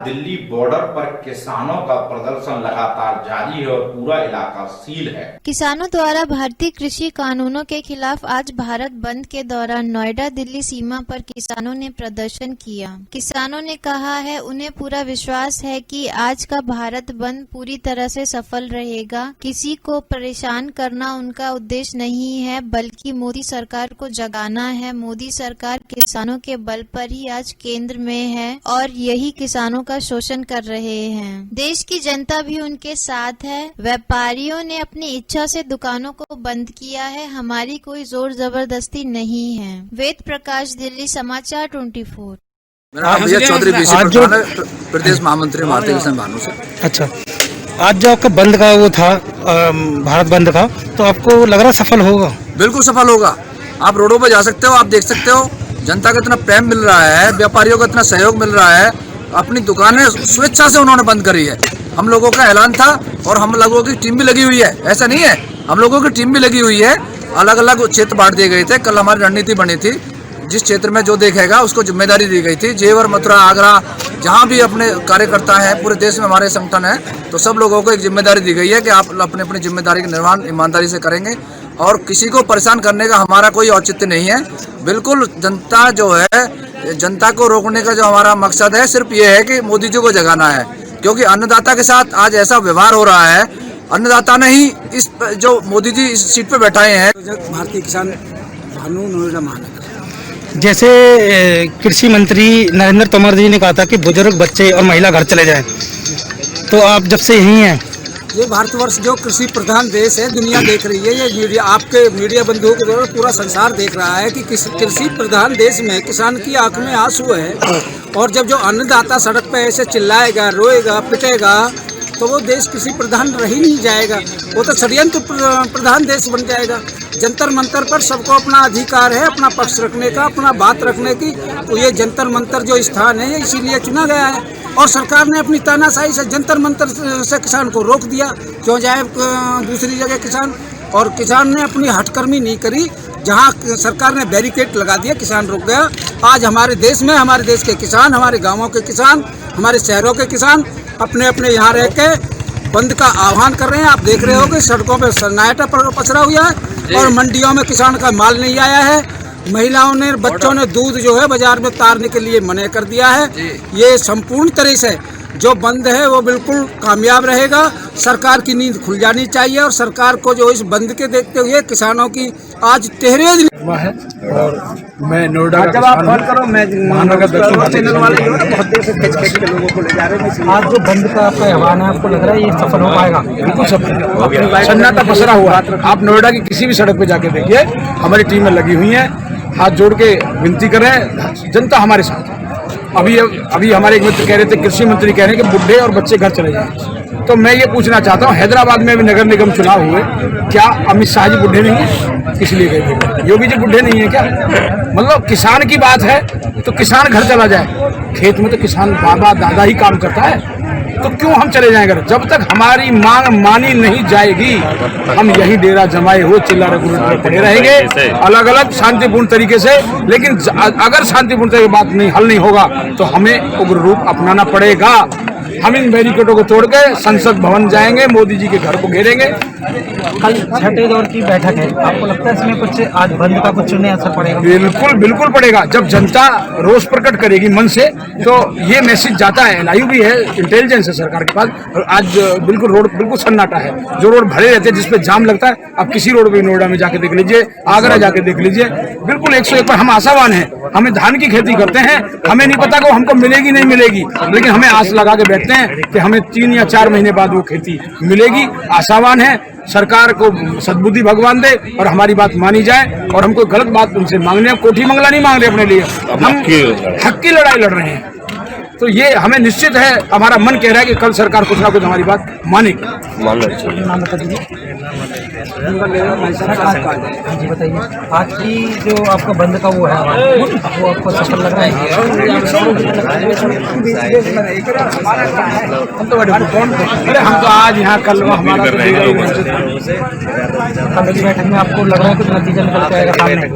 Delhi border पर किसानों का प्रदर्शन लगातार जारी है और पूरा इलाका सील है। किसानों द्वारा भारतीय कृषि कानूनों के खिलाफ आज भारत बंद के दौरान नोएडा दिल्ली सीमा पर किसानों ने प्रदर्शन किया। किसानों ने कहा है उन्हें पूरा विश्वास है कि आज का भारत बंद पूरी तरह से सफल रहेगा। किसी को परेशान करना उनका उद्देश्य नहीं है, बल्कि मोदी सरकार को जगाना है। मोदी सरकार किसानों के बल पर ही आज केंद्र में है और यही किसानों का शोषण कर रहे हैं। देश की जनता भी उनके साथ है। व्यापारियों ने अपनी इच्छा से दुकानों को बंद किया है। हमारी कोई जोर जबरदस्ती नहीं है। वेद प्रकाश, दिल्ली समाचार 24। मेरा नाम भैया चौधरी बीसी प्रधान है, प्रदेश महामंत्री भारतीय किसान भानु से। अच्छा, आज जो आपका बंद का वो था भारत बंद का, तो आपको लग रहा सफल होगा? बिल्कुल सफल होगा। आप रोडों पर जा सकते हो, आप देख सकते हो जनता को इतना प्रेम मिल रहा है, व्यापारियों को इतना सहयोग मिल रहा है। अपनी दुकानें स्वेच्छा से उन्होंने बंद करी है। हम लोगों का ऐलान था और हम लोगों की टीम भी लगी हुई है, ऐसा नहीं है, हम लोगों की टीम भी लगी हुई है। अलग अलग क्षेत्र बांट दिए गए थे। कल हमारी रणनीति बनी थी, जिस क्षेत्र में जो देखेगा उसको जिम्मेदारी दी गई थी। जेवर, मथुरा, आगरा, जहाँ भी अपने कार्यकर्ता हैं, पूरे देश में हमारे संगठन है, तो सब लोगों को एक जिम्मेदारी दी गई है कि आप अपनी अपनी जिम्मेदारी का निर्वहन ईमानदारी से करेंगे और किसी को परेशान करने का हमारा कोई औचित्य नहीं है। बिल्कुल जनता जो है, जनता को रोकने का जो हमारा मकसद है सिर्फ ये है कि मोदी जी को जगाना है, क्योंकि अन्नदाता के साथ आज ऐसा व्यवहार हो रहा है। अन्नदाता नहीं, इस जो मोदी जी इस सीट पे बैठाए हैं। भारतीय किसान भानु, नोएडा महानगर। जैसे कृषि मंत्री नरेंद्र तोमर जी ने कहा था कि बुजुर्ग, बच्चे और महिला घर चले जाएं, तो आप जब से यहीं हैं। ये भारतवर्ष जो कृषि प्रधान देश है, दुनिया देख रही है। ये मीडिया, आपके मीडिया बंधुओं के द्वारा पूरा संसार देख रहा है कि कृषि प्रधान देश में किसान की आंख में आंसू है। और जब जो अन्नदाता सड़क पे ऐसे चिल्लाएगा, रोएगा, पिटेगा, तो वो देश कृषि प्रधान रह ही नहीं जाएगा, वो तो षड्यंत्र प्रधान देश बन जाएगा। जंतर मंतर पर सबको अपना अधिकार है, अपना पक्ष रखने का, अपना बात रखने की। तो ये जंतर मंतर जो स्थान है, ये इसीलिए चुना गया है। और सरकार ने अपनी तानाशाही से जंतर मंतर से किसान को रोक दिया। क्यों जाए दूसरी जगह किसान? और किसान ने अपनी हटकर्मी नहीं करी। जहां सरकार ने बैरिकेड लगा दिया, किसान रुक गया। आज हमारे देश में, हमारे देश के किसान, हमारे गाँवों के किसान, हमारे शहरों के किसान अपने अपने यहाँ रह के बंद का आह्वान कर रहे हैं। आप देख रहे हो कि सड़कों पर सन्नाटा पसरा हुआ है और मंडियों में किसान का माल नहीं आया है। महिलाओं ने, बच्चों ने दूध जो है बाजार में उतारने के लिए मना कर दिया है। ये संपूर्ण तरह से जो बंद है वो बिल्कुल कामयाब रहेगा। सरकार की नींद खुल जानी चाहिए और सरकार को जो इस बंद के देखते हुए किसानों की आज 13 दिन हुआ है। और मैं नोएडा का जब आप फोन करो, मैं महानगर चैनल वाले जो है बहुत देर से खींच के लोगों को ले जा रहे हैं। आज जो बंद का आपका आह्वान है, आपको लग रहा है ये सफल हो पाएगा? बिल्कुल सफल। सन्नाटा पसरा हुआ। आप नोएडा की किसी भी सड़क पे जाके देखिए, हमारी टीमें लगी हुई हैं। हाथ जोड़ के विनती करें, जनता हमारे साथ है। अभी हमारे एक मित्र कह रहे थे, कृषि मंत्री कह रहे हैं कि बुढ़े और बच्चे घर चले जाएं। तो मैं ये पूछना चाहता हूँ, हैदराबाद में भी नगर निगम चुनाव हुए, क्या अमित शाह जी बुढ़े नहीं है? इसलिए गए थे। योगी जी बुढ़े नहीं है क्या? मतलब किसान की बात है तो किसान घर चला जाए। खेत में तो किसान बाबा दादा ही काम करता है, तो क्यों हम चले जाएंगे? जब तक हमारी मांग मानी नहीं जाएगी, हम यही डेरा जमाए हो चिल्ला पड़े रहेंगे, अलग अलग शांतिपूर्ण तरीके से। लेकिन अगर शांतिपूर्ण तरीके से बात नहीं हल नहीं होगा तो हमें उग्र रूप अपनाना पड़ेगा। हम इन बैरिकेडों को तोड़ के संसद भवन जाएंगे, मोदी जी के घर को घेरेंगे। कल छठे दौर की बैठक है, आपको लगता है इसमें कुछ आज बंद का कुछ नहीं असर पड़ेगा? बिल्कुल बिल्कुल पड़ेगा। जब जनता रोष प्रकट करेगी मन से, तो ये मैसेज जाता है। LIU भी है, इंटेलिजेंस है सरकार के पास। और आज बिल्कुल रोड बिल्कुल सन्नाटा है। जो रोड भरे रहते हैं, जिसपे जाम लगता है, आप किसी रोड पे नोएडा में जाके देख लीजिए, आगरा जाके देख लीजिए, बिल्कुल 101 पर। हम आशावान हैं। हमें धान की खेती करते हैं, हमें नहीं पता कि हमको मिलेगी नहीं मिलेगी, लेकिन हमें आस लगा के बैठते हैं कि हमें 3 या 4 महीने बाद वो खेती मिलेगी। आशावान है। सरकार को सद्बुद्धि भगवान दे और हमारी बात मानी जाए। और हमको गलत बात उनसे मांगने, कोठी मंगला नहीं मांग रहे अपने लिए, हम हक की लड़ाई लड़ रहे हैं। तो ये हमें निश्चित है, हमारा मन कह रहा है कि कल सरकार कुछ ना कुछ हमारी बात मानेगी। जी बताइए, आज की जो आपका बंद का वो है, वो आपको सफल लग रहा है? हम तो आज यहाँ कल हमारा बैठक में आपको लग रहा है कुछ नतीजा निकल के आएगा सामने?